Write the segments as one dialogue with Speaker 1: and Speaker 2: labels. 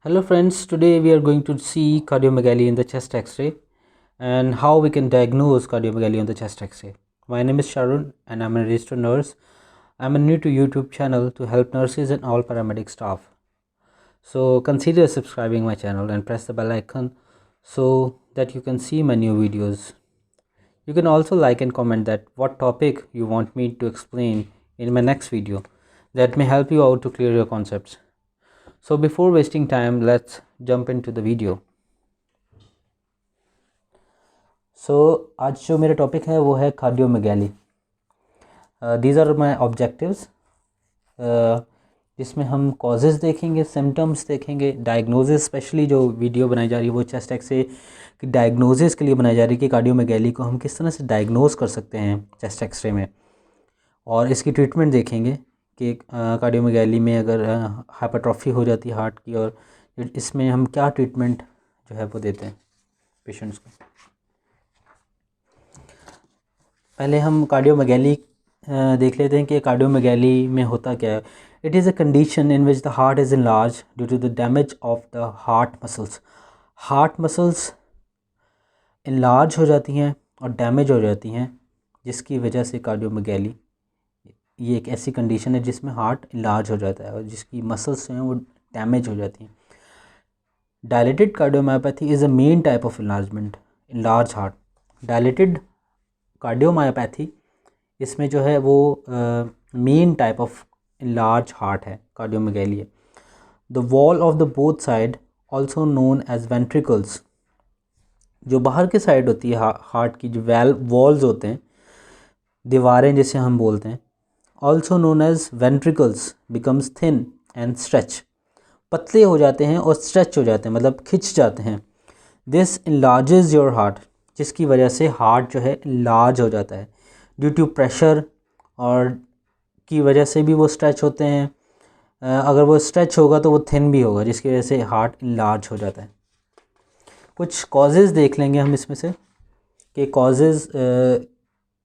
Speaker 1: Hello friends, today we are going to see cardiomegaly in the chest x-ray and how we can diagnose cardiomegaly on the chest x-ray. My name is Sharun and I'm a registered nurse. I'm a new to YouTube channel to help nurses and all paramedic staff. So consider subscribing my channel and press the bell icon so that you can see my new videos. You can also like and comment that what topic you want me to explain in my next video that may help you out to clear your concepts. So before wasting time, let's jump into the video. So आज जो मेरा topic है वो है कार्डियोमेगैली. These are my objectives, जिसमें हम causes देखेंगे, symptoms देखेंगे, डायग्नोसिस. स्पेशली जो वीडियो बनाई जा रही है वो चेस्ट एक्सरे की डायग्नोसिस के लिए बनाई जा रही है कि कार्डियोमेगैली को हम किस तरह से डायग्नोज कर सकते हैं चेस्ट एक्सरे में, और इसकी ट्रीटमेंट देखेंगे कि कार्डियोमेगैली में अगर हाइपरट्रॉफी हो जाती है हार्ट की, और इसमें हम क्या ट्रीटमेंट जो है वो देते हैं पेशेंट्स को. पहले हम कार्डियोमेगैली देख लेते हैं कि कार्डियोमेगैली में होता क्या है. It is a condition in which the heart is enlarge due to the damage of the heart muscles. Heart muscles enlarge हो जाती हैं और डैमेज हो जाती हैं, जिसकी वजह से कार्डियोमेगैली, ये एक ऐसी कंडीशन है जिसमें हार्ट इनलार्ज हो जाता है और जिसकी मसल्स हैं वो डैमेज हो जाती हैं. Dilated cardiomyopathy is a main type of enlargement in large heart. Dilated cardiomyopathy, इसमें जो है वो main type of large heart है, कार्डियोमेगैली है. The wall of the both side also known as ventricles. जो बाहर की साइड होती है हार्ट की, जो वॉल्स होते हैं, दीवारें जिसे हम बोलते हैं, also known as ventricles becomes thin and stretch. पतले हो जाते हैं और स्ट्रेच हो जाते हैं, मतलब खिंच जाते हैं. दिस इनलार्जेज योर हार्ट, जिसकी वजह से हार्ट जो है लार्ज हो जाता है. ड्यू टू प्रेशर और की वजह से भी वो स्ट्रेच होते हैं. अगर वो स्ट्रेच होगा तो वो थिन भी होगा, जिसकी वजह से हार्ट लार्ज हो जाता है. कुछ कॉजेज़ देख लेंगे हम इसमें से कि कॉजेज़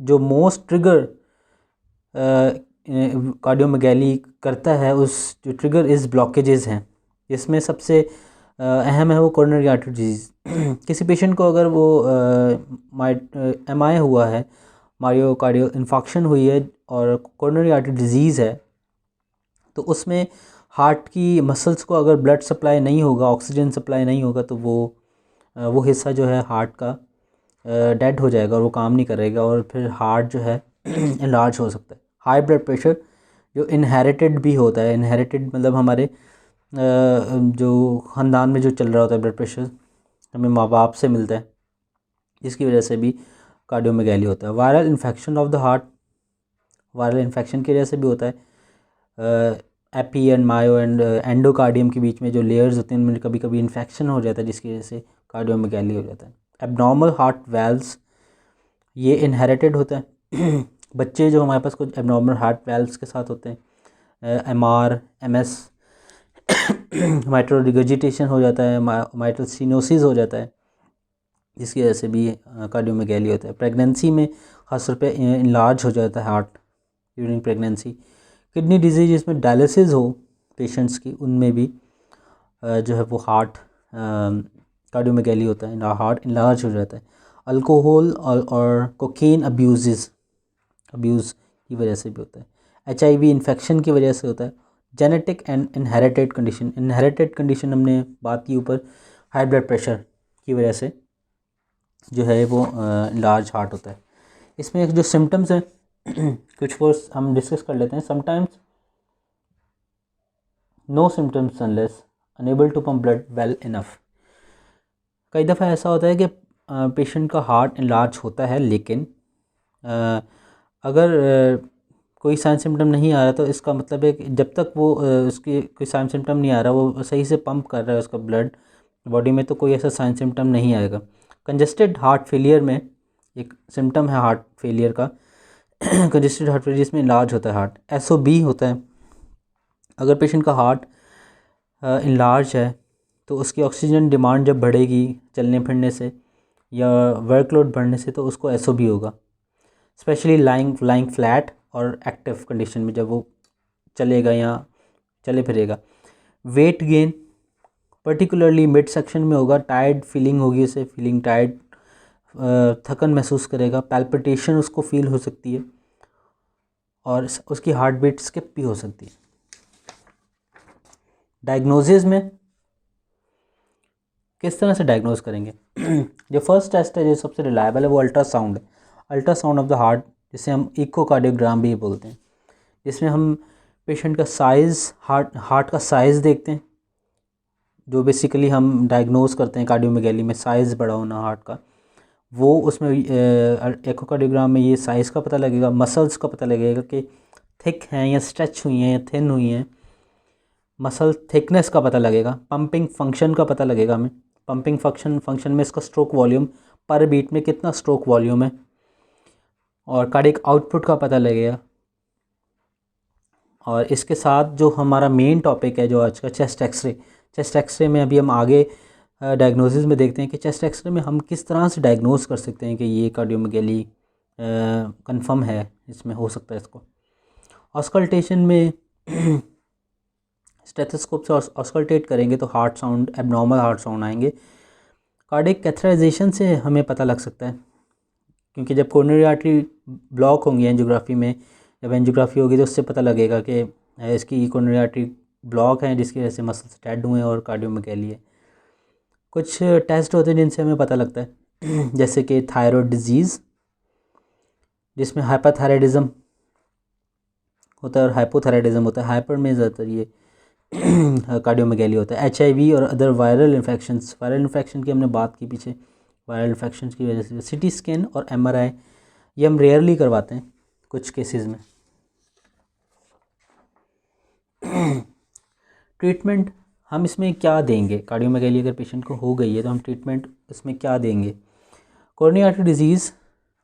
Speaker 1: जो मोस्ट ट्रिगर कार्डियोमेगैली करता है, उस जो ट्रिगर इज़ ब्लॉकेजेस हैं. इसमें सबसे अहम है वो कोरोनरी आर्टरी डिजीज़. किसी पेशेंट को अगर वो MI हुआ है, मायोकार्डियल इन्फाक्शन हुई है और कोरोनरी आर्टरी डिजीज़ है, तो उसमें हार्ट की मसल्स को अगर ब्लड सप्लाई नहीं होगा, ऑक्सीजन सप्लाई नहीं होगा, तो वो हिस्सा जो है हार्ट का डेड हो जाएगा और वो काम नहीं करेगा, और फिर हार्ट जो है इनलार्ज हो सकता है. हाई ब्लड प्रेशर जो इनहेरिटेड भी होता है, इनहेरिटेड मतलब हमारे जो ख़ानदान में जो चल रहा होता है ब्लड प्रेशर, हमें माँ बाप से मिलता है, जिसकी वजह से भी कार्डियोमेगैली होता है. Viral infection of the heart, viral infection की वजह से भी होता है. Epi and myo and endocardium के बीच में जो लेयर्स होते हैं, उनमें कभी कभी इन्फेक्शन हो जाता है, जिसकी वजह से कार्डियोमेगैली हो जाता है. एबनॉर्मल हार्ट वैल्व्स, ये इनहेरिटेड होता है. बच्चे जो हमारे पास कुछ एबनॉर्मल हार्ट वैल्व्स के साथ होते हैं, MR MS, माइट्रल रिगर्जिटेशन हो जाता है, माइट्रल स्टीनोसिस हो जाता है, जिसकी वजह से भी कार्डियोमेगैली होता है. प्रेगनेंसी में ख़ासतौर पे इनलार्ज हो जाता है heart during pregnancy. Kidney disease जिसमें डायलिसिस हो पेशेंट्स की, उनमें भी जो है वो हार्ट कार्डियोमेगैली होता है, हार्ट इनलार्ज हो जाता है. अल्कोहल और कोकेन अब्यूज़ की वजह से भी होता है. HIV इन्फेक्शन की वजह से होता है. Genetic and inherited condition, inherited condition हमने बात की ऊपर, हाई ब्लड प्रेशर की वजह से जो है वो लार्ज हार्ट होता है. इसमें एक जो सिम्टम्स हैं कुछ वो हम डिस्कस कर लेते हैं. Sometimes no symptoms unless unable to pump blood well enough. कई दफ़ा ऐसा होता है कि पेशेंट का हार्ट इनलार्ज होता है, लेकिन अगर कोई साइन सिम्टम नहीं आ रहा, तो इसका मतलब है कि जब तक वो उसकी कोई साइन सिम्टम नहीं आ रहा, वो सही से पंप कर रहा है उसका ब्लड बॉडी में, तो कोई ऐसा साइन सिम्टम नहीं आएगा. कंजेस्टेड हार्ट फेलियर में एक सिम्टम है हार्ट फेलियर का, कंजेस्टेड हार्ट फेलियर जिसमें इनलार्ज होता है हार्ट. SOB होता है. अगर पेशेंट का हार्ट इनलार्ज है तो उसकी ऑक्सीजन डिमांड जब बढ़ेगी चलने फिरने से या वर्कलोड बढ़ने से, तो उसको SOB होगा. स्पेशली लाइंग फ्लैट और एक्टिव कंडीशन में, जब वो चलेगा या चले फिरेगा. Weight gain, particularly mid section में होगा, टायर्ड फीलिंग होगी, उसे फीलिंग टायर्ड, थकन महसूस करेगा, पैल्पिटेशन उसको फील हो सकती है और उसकी हार्ट बीट स्किप भी हो सकती है। डायग्नोसिस में किस तरह से डायग्नोज करेंगे? जो फर्स्ट टेस्ट है जो सबसे रिलायबल है वो अल्ट्रासाउंड है, अल्ट्रासाउंड ऑफ द हार्ट, जिसे हम इकोकार्डियोग्राम भी बोलते हैं, जिसमें हम पेशेंट का साइज़, हार्ट का साइज़ देखते हैं, जो बेसिकली हम डायग्नोज करते हैं कार्डियोमेगैली में, साइज़ बड़ा होना हार्ट का, वो उसमें इकोकार्डियोग्राम में ये साइज़ का पता लगेगा, मसल्स का पता लगेगा कि थिक हैं या स्ट्रेच हुई हैं या थिन हुई हैं, मसल थिकनेस का पता लगेगा, पंपिंग फंक्शन का पता लगेगा हमें, पंपिंग फंक्शन में इसका स्ट्रोक वॉल्यूम, पर बीट में कितना स्ट्रोक वॉल्यूम है, और कार्डियक आउटपुट का पता लगेगा। और इसके साथ जो हमारा मेन टॉपिक है जो आज का, चेस्ट एक्सरे, चेस्ट एक्सरे में अभी हम आगे डायग्नोसिस में देखते हैं कि चेस्ट एक्सरे में हम किस तरह से डायग्नोज कर सकते हैं कि ये कार्डियोमेगैली कंफर्म है, इसमें हो सकता है इसको। ऑस्कल्टेशन में स्टेथोस्कोप से ऑस्कल्टेट करेंगे तो heart sound, abnormal heart sound आएंगे। कार्डियक कैथराइजेशन से हमें पता लग सकता है, क्योंकि जब कोरोनरी आर्टरी ब्लॉक होंगी एंजियोग्राफी में, जब एंजियोग्राफी होगी तो उससे पता लगेगा कि इसकी कोरोनरी आर्टरी ब्लॉक है जिसकी वजह से मसल्स डेड हुए हैं और कार्डियोमेगैली है। कुछ टेस्ट होते हैं जिनसे हमें पता लगता है जैसे कि थायराइड डिजीज़, जिसमें हाइपरथायराइडिज्म होता है और हाइपोथायराइडिज्म होता है, हाइपर में ज़्यादातर ये कार्डियोमेगैली होता है। HIV और other viral infections, viral infection की हमने बात की पीछे, वायरल इन्फेक्शंस की वजह से CT स्कैन और MRI ये हम रेयरली करवाते हैं कुछ केसेस में। ट्रीटमेंट हम इसमें क्या देंगे? कार्डियोमेगैली अगर पेशेंट को हो गई है तो हम ट्रीटमेंट इसमें क्या देंगे? कोरोनरी आर्टरी डिजीज़,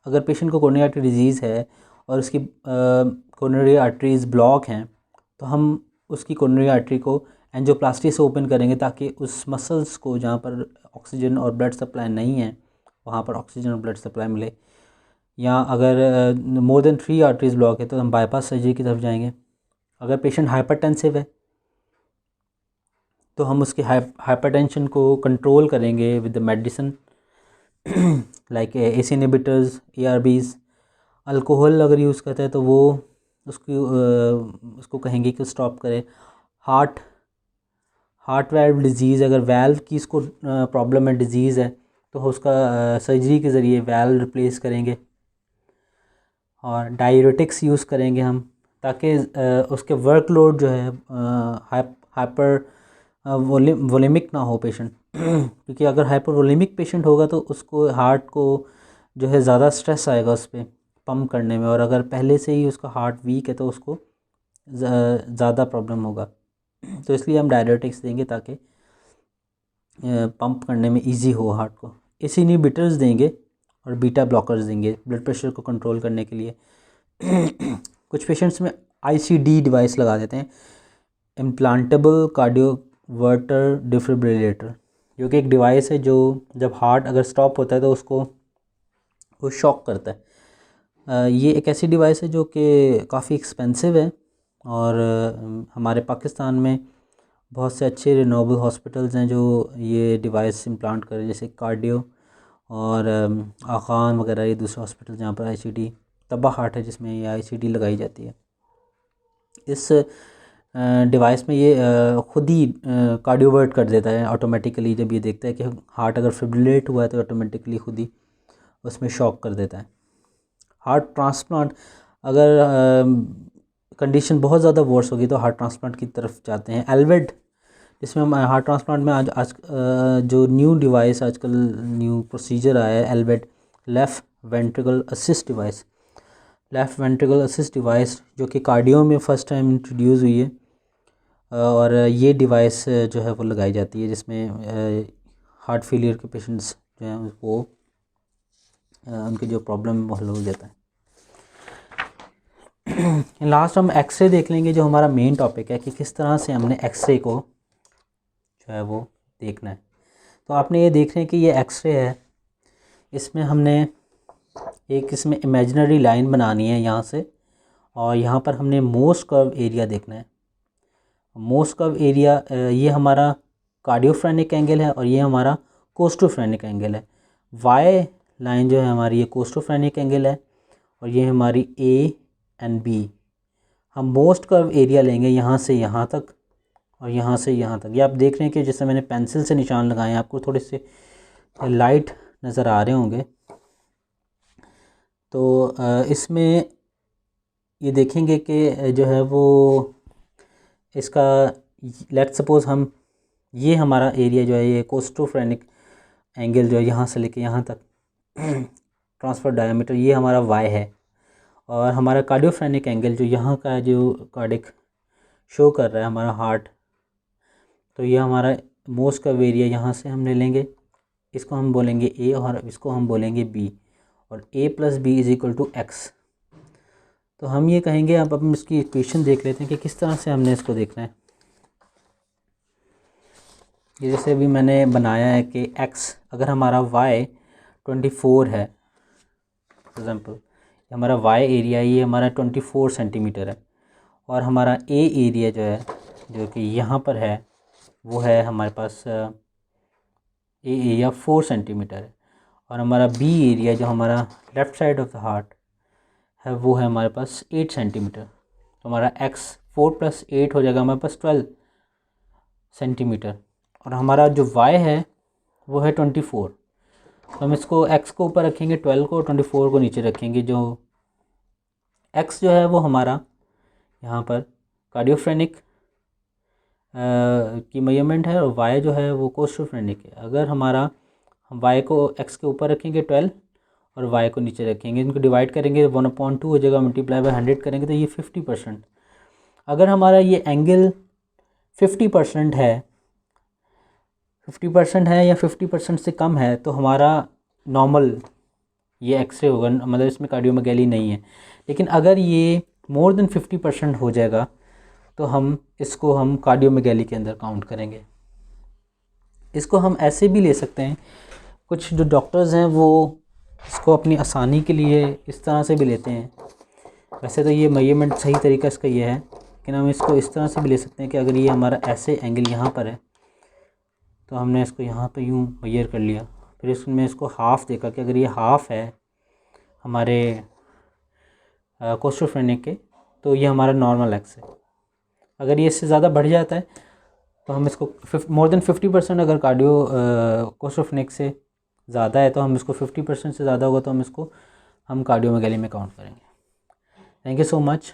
Speaker 1: अगर पेशेंट को कोरोनरी आर्टरी डिजीज़ है और उसकी कोरोनरी आर्टरीज़ ब्लॉक हैं तो हम उसकी कोरोनरी आर्टरी को एंजियोप्लास्टी से ओपन करेंगे ताकि उस मसल्स को जहाँ पर ऑक्सीजन और ब्लड सप्लाई नहीं है वहाँ पर ऑक्सीजन और ब्लड सप्लाई मिले। या अगर मोर देन 3 आर्टरीज़ ब्लॉक है तो हम बाईपास सर्जरी की तरफ जाएंगे। अगर पेशेंट हाइपरटेंसिव है तो हम उसके हाइपरटेंशन को कंट्रोल करेंगे with the medicine like ACE inhibitors, ARBs। Alcohol अगर यूज़ करता है तो वो उसको कहेंगे कि स्टॉप करे। हार्ट वाल्व डिजीज़, अगर वाल्व की इसको प्रॉब्लम है, डिजीज़ है, तो उसका सर्जरी के ज़रिए वाल्व रिप्लेस करेंगे। और डायरेटिक्स यूज़ करेंगे हम ताकि उसके वर्कलोड जो है हाइपर वोलेमिक ना हो पेशेंट क्योंकि अगर हाइपर वोलेमिक पेशेंट होगा तो उसको हार्ट को जो है ज़्यादा स्ट्रेस आएगा उस पर पम्प करने में, और अगर पहले से ही उसका हार्ट वीक है तो उसको ज़्यादा प्रॉब्लम होगा। तो इसलिए हम डायरेटिक्स देंगे ताकि पंप करने में इजी हो हार्ट को। ACE इनहिबिटर्स देंगे और बीटा ब्लॉकर्स देंगे ब्लड प्रेशर को कंट्रोल करने के लिए। कुछ पेशेंट्स में ICD डिवाइस लगा देते हैं, इम्प्लांटेबल कार्डियोवर्टर डिफिब्रिलेटर, जो कि एक डिवाइस है जो जब हार्ट अगर स्टॉप होता है तो उसको वो शॉक करता है। ये एक ऐसी डिवाइस है जो कि काफ़ी एक्सपेंसिव है और हमारे पाकिस्तान में बहुत से अच्छे रिनोवेबल हॉस्पिटल्स हैं जो ये डिवाइस इम्प्लांट करें, जैसे कार्डियो और आखान वगैरह, ये दूसरे हॉस्पिटल जहाँ पर ICD, तब्बा हार्ट है जिसमें ये ICD लगाई जाती है। इस डिवाइस में ये ख़ुद ही कार्डियोवर्ट कर देता है ऑटोमेटिकली, जब ये देखता है कि हार्ट अगर फिब्रिलेट हुआ है तो ऑटोमेटिकली खुद ही उसमें शॉक कर देता है। हार्ट ट्रांसप्लांट, अगर कंडीशन बहुत ज़्यादा वर्स होगी तो हार्ट ट्रांसप्लांट की तरफ जाते हैं। एलवेड, जिसमें हम हार्ट ट्रांसप्लांट में आज जो न्यू डिवाइस आजकल न्यू प्रोसीजर आया है, LVAD, left ventricle assist device, left ventricle assist device जो कि कार्डियो में फ़र्स्ट टाइम इंट्रोड्यूस हुई है। और ये डिवाइस जो है वो लगाई जाती है जिसमें हार्ट फेलियर के पेशेंट्स जो हैं वो उनकी जो प्रॉब्लम वो हल हो जाता है। लास्ट हम एक्सरे देख लेंगे, जो हमारा मेन टॉपिक है कि किस तरह से हमने एक्सरे को जो है वो देखना है। तो आपने ये देख रहे हैं कि ये एक्सरे है, इसमें हमने एक इसमें इमेजिनरी लाइन बनानी है यहाँ से, और यहाँ पर हमने मोस्ट कर्व एरिया देखना है। मोस्ट कर्व एरिया ये हमारा कार्डियोफ्रेनिक एंगल है और ये हमारा कोस्टोफ्रेनिक एंगल है। वाई लाइन जो है हमारी ये कोस्टोफ्रेनिक एंगल है और ये हमारी ए एंड बी। हम मोस्ट कर्व एरिया लेंगे यहाँ से यहाँ तक और यहाँ से यहाँ तक। ये आप देख रहे हैं कि जैसे मैंने पेंसिल से निशान लगाए हैं, आपको थोड़े से लाइट नज़र आ रहे होंगे। तो इसमें ये देखेंगे कि जो है वो इसका लेट्स सपोज़ हम ये हमारा एरिया जो है ये कोस्टोफ्रेनिक एंगल जो है यहाँ से लेके यहाँ तक ट्रांसफ़र डायमीटर ये हमारा वाई है और हमारा कार्डियोफ्रेनिक एंगल जो यहाँ का जो कार्डिक शो कर रहा है हमारा हार्ट, तो ये हमारा मोस्ट का एरिया यहाँ से हम ले लेंगे, इसको हम बोलेंगे ए और इसको हम बोलेंगे बी और a plus B is equal to X. तो हम ये कहेंगे, अब हम इसकी इक्वेशन देख लेते हैं कि किस तरह से हमने इसको देखना है। ये जैसे अभी मैंने बनाया है कि x अगर हमारा y 24 है फॉर एग्ज़ाम्पल, हमारा y एरिया ये हमारा 24 सेंटीमीटर है और हमारा a एरिया जो है जो कि यहाँ पर है वो है हमारे पास a एरिया 4 सेंटीमीटर है और हमारा b एरिया जो हमारा left side of the heart है वो है हमारे पास 8 सेंटीमीटर। तो हमारा x 4 + 8 हो जाएगा हमारे पास 12 सेंटीमीटर और हमारा जो y है वो है 24। तो हम इसको x को ऊपर रखेंगे 12 को, 24 को नीचे रखेंगे। जो x जो है वो हमारा यहाँ पर कार्डियोफ्रेनिक की मेजरमेंट है और y जो है वो कोस्टोफ्रेनिक है। अगर हमारा हम y को x के ऊपर रखेंगे 12 और y को नीचे रखेंगे, इनको डिवाइड करेंगे 1/2 हो जाएगा, मल्टीप्लाई बाय 100 करेंगे तो ये 50%। अगर हमारा ये एंगल 50% है, 50% है या 50% से कम है तो हमारा नॉर्मल ये एक्सरे होगा, मतलब इसमें कार्डियोमेगैली नहीं है। लेकिन अगर ये मोर देन 50% हो जाएगा तो हम इसको हम कार्डियोमेगैली के अंदर काउंट करेंगे। इसको हम ऐसे भी ले सकते हैं, कुछ जो डॉक्टर्स हैं वो इसको अपनी आसानी के लिए इस तरह से भी लेते हैं। वैसे तो ये मेजरमेंट सही तरीका इसका ये है, लेकिन हम इसको इस तरह से भी ले सकते हैं कि अगर ये हमारा ऐसे एंगल यहाँ पर है तो हमने इसको यहाँ पे यूँ मेजर कर लिया, फिर इसमें इसको हाफ़ देखा कि अगर ये हाफ़ है हमारे कोस्टोफ्रेनिक के तो ये हमारा नॉर्मल एक्स है। अगर ये इससे ज़्यादा बढ़ जाता है तो हम इसको मोर देन 50% अगर कोस्टोफ्रेनिक से ज़्यादा है तो हम इसको 50% से ज़्यादा होगा तो हम इसको कार्डियोमेगैली में काउंट करेंगे। Thank you so much.